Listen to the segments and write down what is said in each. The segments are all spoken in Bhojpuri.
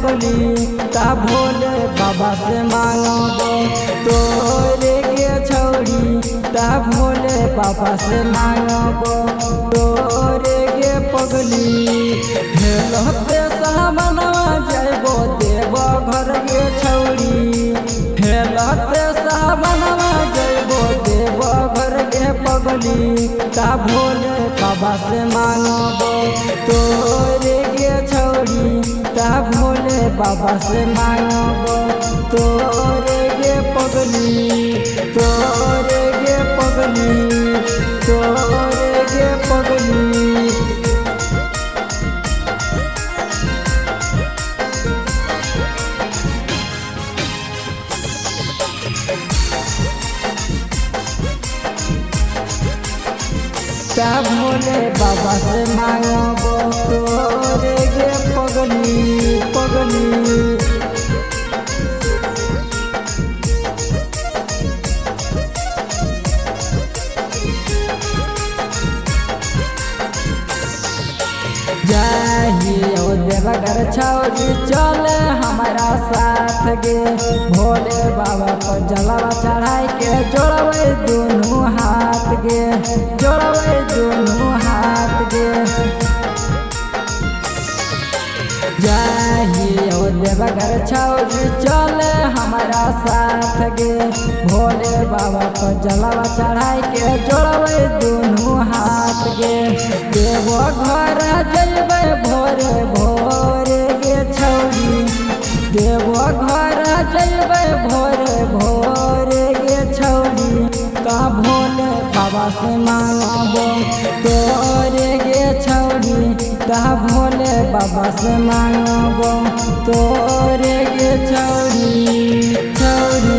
पगली ता भोले बाबा से मांगबो तोरे के छौरी ता भोले बाबा से मांगबो तोरे के पगली हेलते सामनवा जइबो देव घर के छौरी हेलते सामनवा जइबो देव घर के पगली ता भोले बाबा से मांगबो तोरे के छौरी ता भोले बाबा से मांगबो तोरे के पगली तोरे के पगली तोरे के पगली। ता भोले बाबा से मांगबो तोरे के पगली पगली। जाहियो देवघर छौरी चले हमारा साथ गे भोले बाबा पर जलवा चढ़ाई के जोड़बै दोनों हाथ गे जोड़बै दोनों हाथ गे। जाहियो देवघर छौरी चले हमारा साथ गे भोले बाबा पर जलवा चढ़ाई के जोड़बै दोनों हाथ गे देव घर जइबै भोरे भोरे गे छौरी देव घर जइबै भोरे भोरे गे छौरी का भोले बाबा से मांगबो तोरे गे छौरी ता भोले बाबा से मांगबो तोरे गे छौरी छौरी।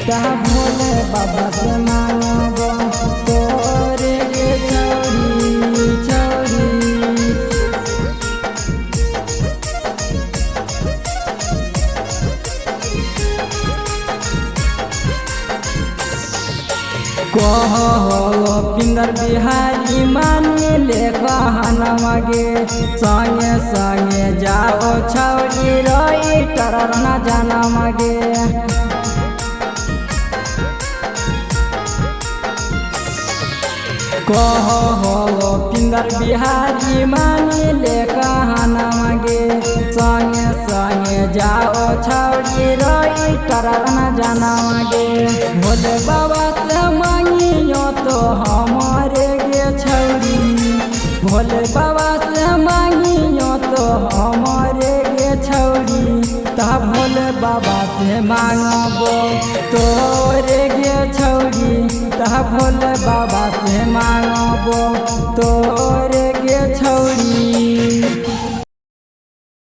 ता भोले बाबा से मांगबो तोरे के छौरी छौरी। कहो पिंगर बिहारी मान ले कहनवा गे संगे संगे जाओ छौरी रही तरर न जानवा गे। कहो पिंगर बिहारी मानी ले कहनवा गे संगे संगे जाओ छौरी रही तरर न जानवा गे। भोले बाबा से मांगियो तो हमारे गे छौरी भोले बाबा से मांगियो तो हमारे गे छौरी ता भोले बाबा से मांगबो तोरे गे छौरी ता भोले बाबा से मांगबो तो